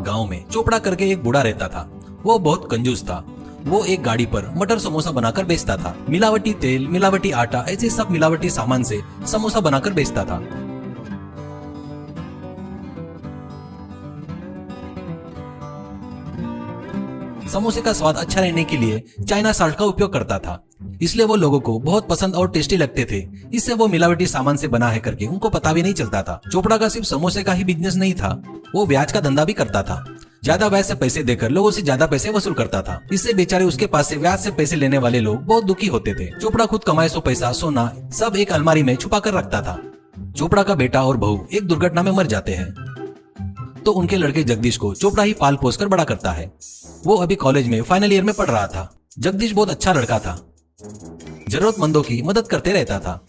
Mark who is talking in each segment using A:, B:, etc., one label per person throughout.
A: गांव में चोपड़ा करके एक बूढ़ा रहता था। वो बहुत कंजूस था। वो एक गाड़ी पर मटर समोसा बनाकर बेचता था। मिलावटी तेल, मिलावटी आटा, ऐसे सब मिलावटी सामान से समोसा बनाकर बेचता था। समोसे का स्वाद अच्छा रहने के लिए चाइना साल्ट का उपयोग करता था, इसलिए वो लोगों को बहुत पसंद और टेस्टी लगते थे। इससे वो मिलावटी सामान से बना है करके उनको पता भी नहीं चलता था। चोपड़ा का सिर्फ समोसे का ही बिजनेस नहीं था, वो ब्याज का धंधा भी करता था। ज्यादा ब्याज से पैसे देकर लोगों से ज्यादा पैसे वसूल करता था। इससे बेचारे उसके पास से ब्याज से पैसे लेने वाले लोग बहुत दुखी होते थे। चोपड़ा खुद कमाए सो पैसा, सोना सब एक अलमारी में छुपा कर रखता था। चोपड़ा का बेटा और बहू एक दुर्घटना में मर जाते हैं, तो उनके लड़के जगदीश को चोपड़ा ही पाल पोस कर बड़ा करता है। वो अभी कॉलेज में फाइनल ईयर में पढ़ रहा था। जगदीश बहुत अच्छा लड़का था, जरूरतमंदों की मदद करते रहता था।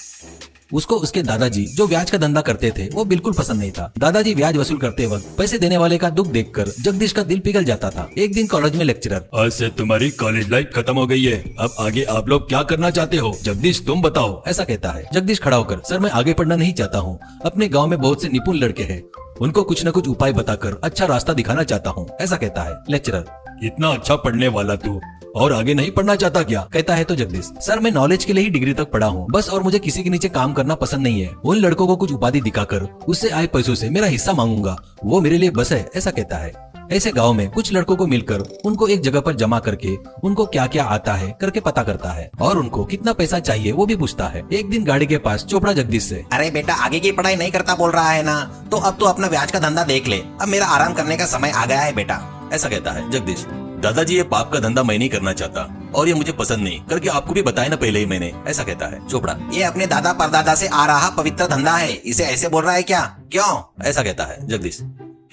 A: उसको उसके दादाजी जो ब्याज का धंधा करते थे वो बिल्कुल पसंद नहीं था। दादाजी ब्याज वसूल करते वक्त पैसे देने वाले का दुख देखकर जगदीश का दिल पिघल जाता था। एक दिन कॉलेज में लेक्चरर,
B: आज से तुम्हारी कॉलेज लाइफ खत्म हो गई है, अब आगे आप लोग क्या करना चाहते हो? जगदीश तुम बताओ।
A: ऐसा कहता है। जगदीश खड़ा होकर, सर मैं आगे पढ़ना नहीं चाहता हूँ। अपने गाँव में बहुत से निपुण लड़के हैं, उनको कुछ न कुछ उपाय बताकर अच्छा रास्ता दिखाना चाहता हूँ, ऐसा कहता है। लेक्चरर,
B: इतना अच्छा पढ़ने वाला तू और आगे नहीं पढ़ना चाहता क्या?
A: कहता है तो जगदीश, सर मैं नॉलेज के लिए ही डिग्री तक पढ़ा हूँ बस, और मुझे किसी के नीचे काम करना पसंद नहीं है। उन लड़कों को कुछ उपाधि दिखाकर उससे आए पैसों से मेरा हिस्सा मांगूंगा, वो मेरे लिए बस है, ऐसा कहता है। ऐसे गांव में कुछ लड़कों को मिलकर उनको एक जगह पर जमा करके उनको क्या क्या आता है करके पता करता है और उनको कितना पैसा चाहिए वो भी पूछता है। एक दिन गाड़ी के पास चोपड़ा जगदीश से,
C: अरे बेटा आगे की पढ़ाई नहीं करता बोल रहा है ना, तो अब तो अपना ब्याज का धंधा देख ले, अब मेरा आराम करने का समय आ गया है बेटा,
A: ऐसा कहता है।
B: जगदीश, दादाजी ये पाप का धंधा मैं नहीं करना चाहता और ये मुझे पसंद नहीं करके आपको भी बताया ना पहले ही मैंने,
A: ऐसा कहता है।
C: चोपड़ा, ये अपने दादा परदादा से आ रहा पवित्र धंधा है, इसे ऐसे बोल रहा है क्या? क्यों?
A: ऐसा कहता है।
B: जगदीश,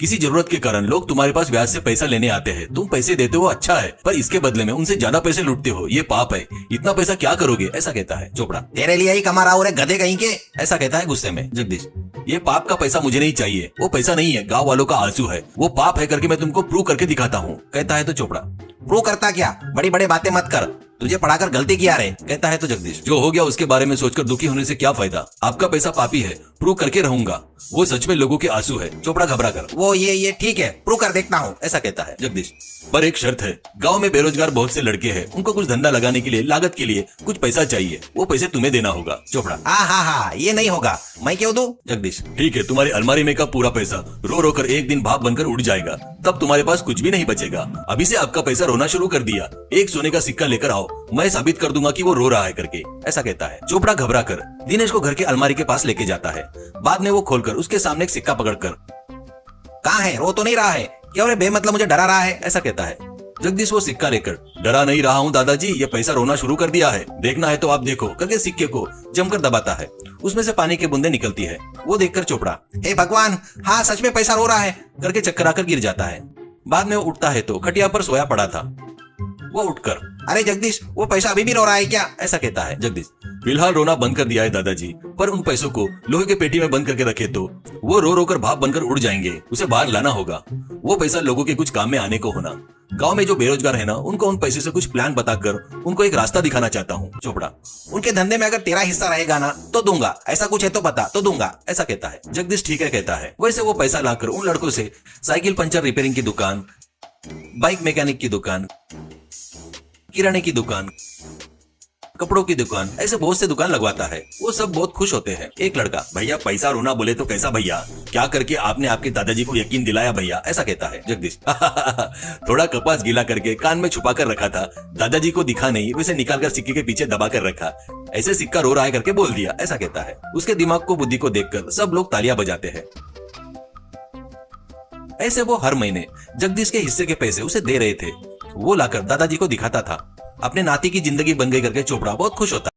B: किसी जरूरत के कारण लोग तुम्हारे पास ब्याज से पैसा लेने आते हैं, तुम पैसे देते हो अच्छा है, पर इसके बदले में उनसे ज्यादा पैसे लूटते हो, ये पाप है, इतना पैसा क्या करोगे?
A: ऐसा कहता है।
C: चोपड़ा, तेरे लिए ही कमा रहा हूँ रे गधे कहीं के,
A: ऐसा कहता है गुस्से में।
B: जगदीश, ये पाप का पैसा मुझे नहीं चाहिए, वो पैसा नहीं है, गाँव वालों का आंसू है, वो पाप है करके मैं तुमको प्रूव करके दिखाता हूँ,
A: कहता है तो चोपड़ा,
C: प्रूव करता क्या? बड़ी बड़ी बातें मत कर, तुझे पढ़ाकर गलती किया रे,
A: कहता है तो जगदीश,
B: जो हो गया उसके बारे में सोचकर दुखी होने से क्या फायदा, आपका पैसा पापी है, प्रूव करके रहूंगा, वो सच में लोगों के आंसू है।
A: चोपड़ा घबरा कर,
C: वो ये ठीक है, प्रूव कर देखता हूँ,
A: ऐसा कहता है।
B: जगदीश, पर एक शर्त है, गांव में बेरोजगार बहुत से लड़के हैं, उनको कुछ धंधा लगाने के लिए लागत के लिए कुछ पैसा चाहिए, वो पैसे तुम्हें देना होगा।
A: चोपड़ा,
C: हाँ ये नहीं होगा, मैं क्यों दूं?
A: जगदीश,
B: ठीक है, तुम्हारी अलमारी में का पूरा पैसा रो रो कर एक दिन भाप बनकर उड़ जाएगा, तब तुम्हारे पास कुछ भी नहीं बचेगा। अभी से आपका पैसा रोना शुरू कर दिया, एक सोने का सिक्का लेकर आओ, मैं साबित कर दूंगा कि वो रो रहा है करके,
A: ऐसा कहता है। चोपड़ा घबरा कर दिनेश को घर के अलमारी के पास लेके जाता है। बाद में वो खोलकर उसके सामने एक सिक्का पकड़कर,
C: कहाँ है? रो तो नहीं रहा है? क्यों रे बेमतलब मुझे डरा रहा है?
A: ऐसा कहता है।
B: जगदीश वो सिक्का लेकर, डरा नहीं रहा हूँ दादाजी, ये पैसा रोना शुरू कर दिया है, देखना है तो आप देखो करके सिक्के को जमकर दबाता है। उसमें से पानी की बूंदें निकलती है। वो देखकर चोपड़ा,
C: हे भगवान, हाँ सच में पैसा रो रहा है
A: करके चक्कर आकर गिर जाता है। बाद में वो उठता है तो खटिया पर सोया पड़ा था। वो उठकर,
C: अरे जगदीश, वो पैसा अभी भी रो रहा है क्या?
A: ऐसा कहता है।
B: जगदीश, फिलहाल रोना बंद कर दिया है दादाजी, पर उन पैसों को लोहे के पेटी में बंद करके रखे तो वो रो रो कर भाप बनकर उड़ जाएंगे, उसे बाहर लाना होगा, वो पैसा लोगों के कुछ काम में आने को होना। गांव में जो बेरोजगार है ना, उनको उन पैसे से कुछ प्लान बताकर उनको एक रास्ता दिखाना चाहता हूँ।
A: चोपड़ा,
C: उनके धंधे में अगर तेरा हिस्सा रहेगा ना तो दूंगा, ऐसा कुछ है तो बता, तो दूंगा,
A: ऐसा कहता है। जगदीश ठीक है कहता है। वैसे वो पैसा लाकर उन लड़कों से साइकिल पंचर रिपेयरिंग की दुकान, बाइक मैकेनिक की दुकान, किराने की दुकान, कपड़ों की दुकान, ऐसे बहुत से दुकान लगवाता है। वो सब बहुत खुश होते हैं। एक लड़का,
B: भैया पैसा रोना बोले तो कैसा भैया, क्या करके आपने आपके दादाजी को यकीन दिलाया भैया?
A: ऐसा कहता है।
B: जगदीश, थोड़ा कपास गीला करके कान में छुपा कर रखा था, दादाजी को दिखा नहीं, वैसे निकाल कर सिक्के के पीछे दबा कर रखा, ऐसे सिक्का रो रहा है करके बोल दिया, ऐसा कहता है। उसके दिमाग को बुद्धि को देखकर सब लोग तालियां बजाते हैं। ऐसे वो हर महीने जगदीश के हिस्से के पैसे उसे दे रहे थे। वो लाकर दादाजी को दिखाता था। अपने नाती की जिंदगी बन गई करके चोपड़ा बहुत खुश होता।